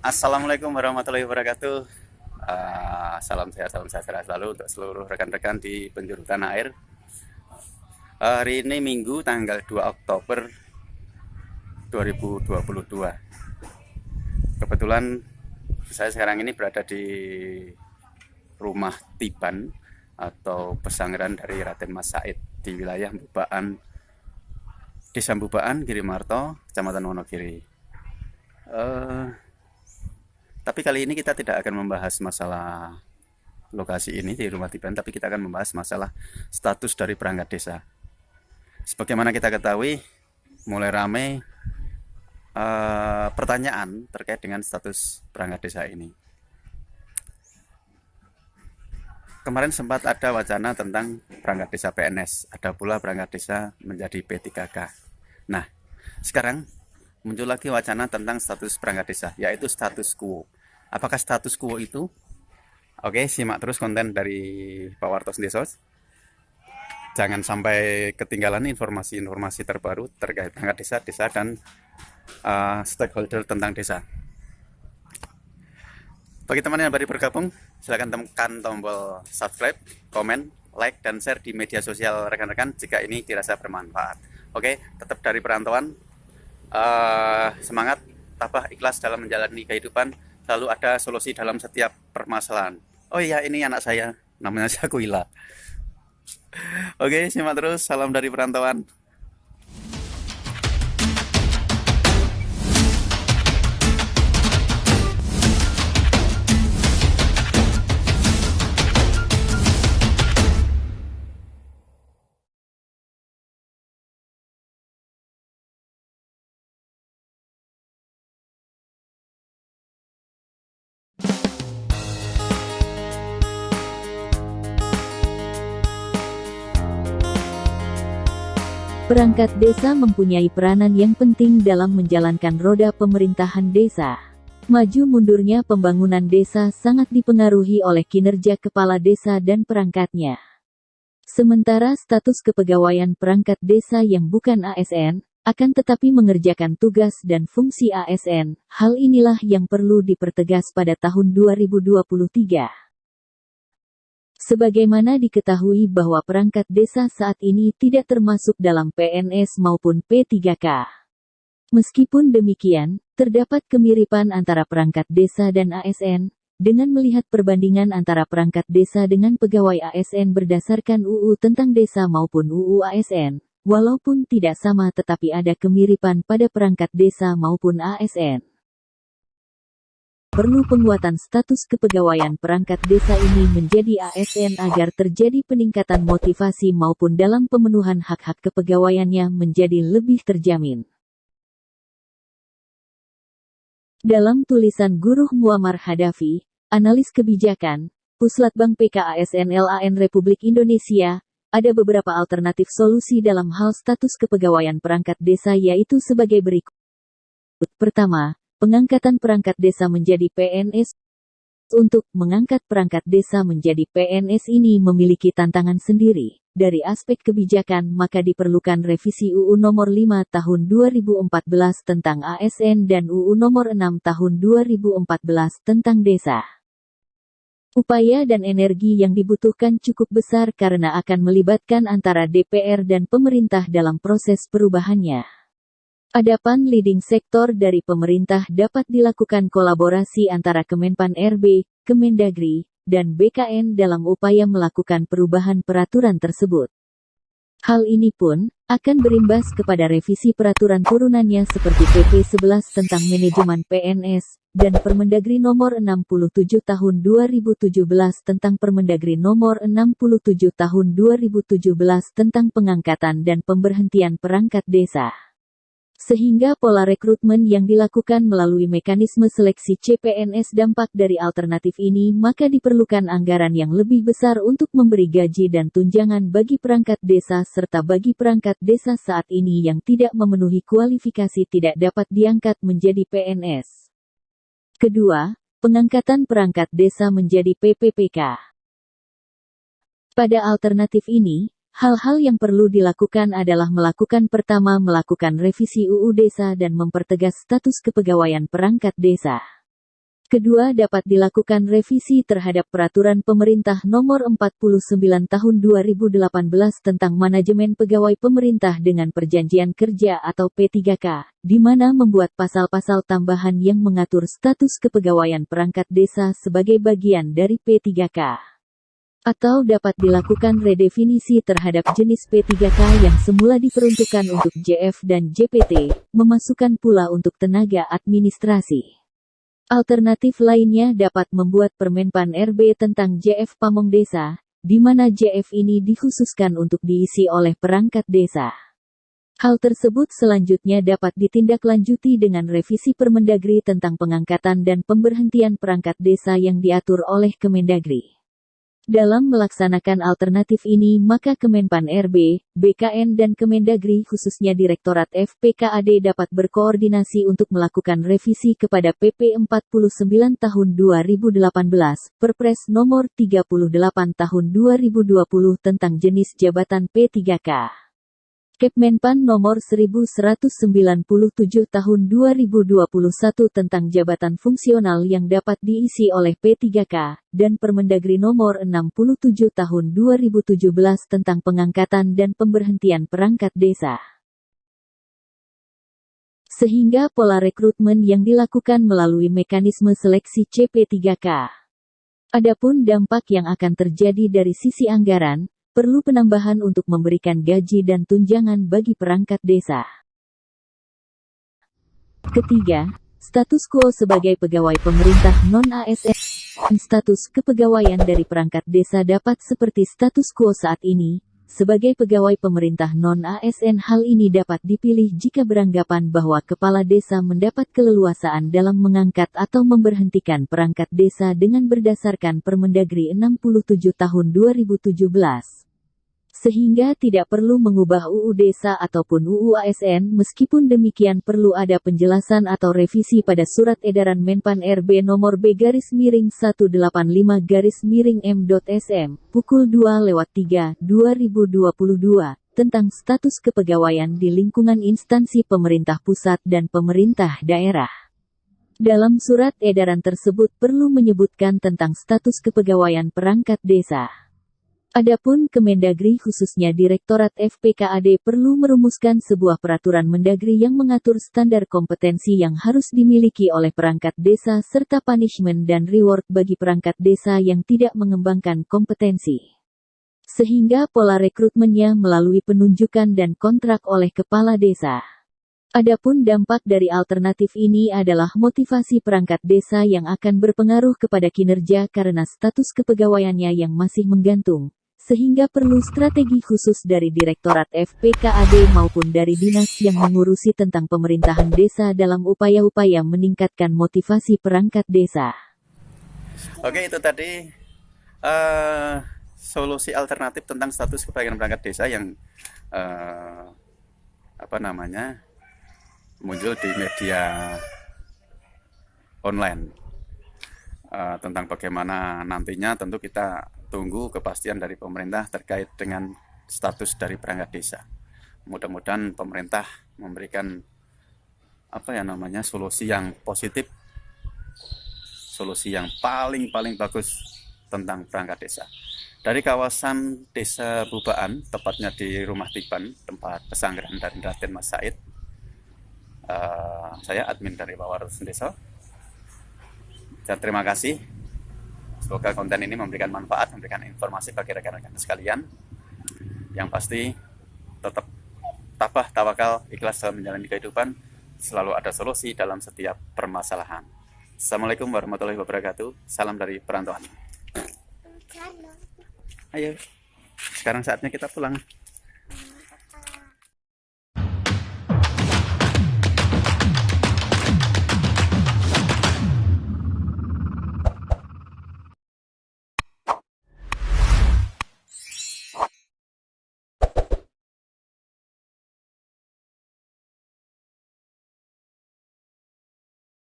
Assalamualaikum warahmatullahi wabarakatuh. Salam sehat, salam sejahtera selalu untuk seluruh rekan-rekan di penjuru tanah air. Hari ini Minggu tanggal 2 Oktober 2022. Kebetulan saya sekarang ini berada di rumah Tiban atau pesanggeran dari Raden Mas Said di wilayah Mbubaan, Desa Mbubaan, Girimarto, Kecamatan Wonogiri. Eh, tapi kali ini kita tidak akan membahas masalah lokasi ini di rumah Tiban, tapi kita akan membahas masalah status dari perangkat desa. Sebagaimana kita ketahui, mulai ramai pertanyaan terkait dengan status perangkat desa ini. Kemarin sempat ada wacana tentang perangkat desa PNS, ada pula perangkat desa menjadi P3K. Nah, sekarang muncul lagi wacana tentang status perangkat desa, yaitu status quo. Apakah status quo itu? Oke, simak terus konten dari Pak Wartos Desos. Jangan sampai ketinggalan informasi-informasi terbaru terkait perangkat desa, dan stakeholder tentang desa. Bagi teman yang baru bergabung, silakan tekan tombol subscribe, komen, like, dan share di media sosial rekan-rekan jika ini dirasa bermanfaat. Oke, tetap dari perantauan, semangat, tabah, ikhlas dalam menjalani kehidupan, selalu ada solusi dalam setiap permasalahan. Oh iya, ini anak saya, namanya Syakuila. Oke, simak terus, salam dari perantauan. Perangkat desa mempunyai peranan yang penting dalam menjalankan roda pemerintahan desa. Maju mundurnya pembangunan desa sangat dipengaruhi oleh kinerja kepala desa dan perangkatnya. Sementara status kepegawaian perangkat desa yang bukan ASN, akan tetapi mengerjakan tugas dan fungsi ASN, hal inilah yang perlu dipertegas pada tahun 2023. Sebagaimana diketahui bahwa perangkat desa saat ini tidak termasuk dalam PNS maupun P3K. Meskipun demikian, terdapat kemiripan antara perangkat desa dan ASN, dengan melihat perbandingan antara perangkat desa dengan pegawai ASN berdasarkan UU tentang desa maupun UU ASN. Walaupun tidak sama tetapi ada kemiripan pada perangkat desa maupun ASN. Perlu penguatan status kepegawaian perangkat desa ini menjadi ASN agar terjadi peningkatan motivasi maupun dalam pemenuhan hak-hak kepegawaiannya menjadi lebih terjamin. Dalam tulisan Guru Muammar Hadafi, Analis Kebijakan, Puslatbang PKASN LAN Republik Indonesia, ada beberapa alternatif solusi dalam hal status kepegawaian perangkat desa yaitu sebagai berikut. Pertama, pengangkatan perangkat desa menjadi PNS. Untuk mengangkat perangkat desa menjadi PNS ini memiliki tantangan sendiri. Dari aspek kebijakan maka diperlukan revisi UU Nomor 5 Tahun 2014 tentang ASN dan UU Nomor 6 Tahun 2014 tentang desa. Upaya dan energi yang dibutuhkan cukup besar karena akan melibatkan antara DPR dan pemerintah dalam proses perubahannya. Adapun leading sektor dari pemerintah dapat dilakukan kolaborasi antara Kemenpan RB, Kemendagri, dan BKN dalam upaya melakukan perubahan peraturan tersebut. Hal ini pun akan berimbas kepada revisi peraturan turunannya seperti PP 11 tentang manajemen PNS, dan Permendagri Nomor 67 Tahun 2017 tentang Permendagri Nomor 67 Tahun 2017 tentang pengangkatan dan pemberhentian perangkat desa. Sehingga pola rekrutmen yang dilakukan melalui mekanisme seleksi CPNS dampak dari alternatif ini maka diperlukan anggaran yang lebih besar untuk memberi gaji dan tunjangan bagi perangkat desa serta bagi perangkat desa saat ini yang tidak memenuhi kualifikasi tidak dapat diangkat menjadi PNS. Kedua, pengangkatan perangkat desa menjadi PPPK. Pada alternatif ini, hal-hal yang perlu dilakukan adalah melakukan revisi UU Desa dan mempertegas status kepegawaian perangkat desa. Kedua, dapat dilakukan revisi terhadap Peraturan Pemerintah Nomor 49 Tahun 2018 tentang Manajemen Pegawai Pemerintah dengan Perjanjian Kerja atau P3K, di mana membuat pasal-pasal tambahan yang mengatur status kepegawaian perangkat desa sebagai bagian dari P3K. Atau dapat dilakukan redefinisi terhadap jenis P3K yang semula diperuntukkan untuk JF dan JPT, memasukkan pula untuk tenaga administrasi. Alternatif lainnya dapat membuat Permenpan RB tentang JF Pamong Desa, di mana JF ini dikhususkan untuk diisi oleh perangkat desa. Hal tersebut selanjutnya dapat ditindaklanjuti dengan revisi Permendagri tentang pengangkatan dan pemberhentian perangkat desa yang diatur oleh Kemendagri. Dalam melaksanakan alternatif ini, maka Kemenpan RB, BKN dan Kemendagri khususnya Direktorat FPKAD dapat berkoordinasi untuk melakukan revisi kepada PP 49 Tahun 2018, Perpres Nomor 38 Tahun 2020 tentang jenis jabatan P3K. Kepmenpan Nomor 1197 Tahun 2021 tentang jabatan fungsional yang dapat diisi oleh P3K, dan Permendagri Nomor 67 Tahun 2017 tentang pengangkatan dan pemberhentian perangkat desa. Sehingga pola rekrutmen yang dilakukan melalui mekanisme seleksi CP3K. Adapun dampak yang akan terjadi dari sisi anggaran, perlu penambahan untuk memberikan gaji dan tunjangan bagi perangkat desa. Ketiga, status quo sebagai pegawai pemerintah non-ASN. Status kepegawaian dari perangkat desa dapat seperti status quo saat ini. Sebagai pegawai pemerintah non-ASN, hal ini dapat dipilih jika beranggapan bahwa kepala desa mendapat keleluasaan dalam mengangkat atau memberhentikan perangkat desa dengan berdasarkan Permendagri 67 Tahun 2017. Sehingga tidak perlu mengubah UU Desa ataupun UU ASN. Meskipun demikian, perlu ada penjelasan atau revisi pada Surat Edaran Menpan RB nomor B-185-M.SM, pukul 2/3, 2022, tentang status kepegawaian di lingkungan instansi pemerintah pusat dan pemerintah daerah. Dalam surat edaran tersebut perlu menyebutkan tentang status kepegawaian perangkat desa. Adapun Kemendagri khususnya Direktorat FPKAD perlu merumuskan sebuah peraturan Mendagri yang mengatur standar kompetensi yang harus dimiliki oleh perangkat desa serta punishment dan reward bagi perangkat desa yang tidak mengembangkan kompetensi. Sehingga pola rekrutmennya melalui penunjukan dan kontrak oleh kepala desa. Adapun dampak dari alternatif ini adalah motivasi perangkat desa yang akan berpengaruh kepada kinerja karena status kepegawaiannya yang masih menggantung. Sehingga perlu strategi khusus dari Direktorat FPKAD maupun dari dinas yang mengurusi tentang pemerintahan desa dalam upaya-upaya meningkatkan motivasi perangkat desa. Oke, itu tadi solusi alternatif tentang status kepegawaian perangkat desa yang muncul di media online. Tentang bagaimana nantinya tentu kita tunggu kepastian dari pemerintah terkait dengan status dari perangkat desa. Mudah-mudahan pemerintah memberikan solusi yang positif, solusi yang paling bagus tentang perangkat desa. Dari kawasan Desa Bubaan, tepatnya di Rumah Tiban, tempat pesanggrahan dari Raden Mas Said, saya admin dari Bawar Desa. Dan terima kasih. Semoga konten ini memberikan manfaat, memberikan informasi bagi rekan-rekan sekalian. Yang pasti tetap tabah, tawakal, ikhlas dalam menjalani kehidupan. Selalu ada solusi dalam setiap permasalahan. Assalamualaikum warahmatullahi wabarakatuh. Salam dari perantauan. Ayo, sekarang saatnya kita pulang.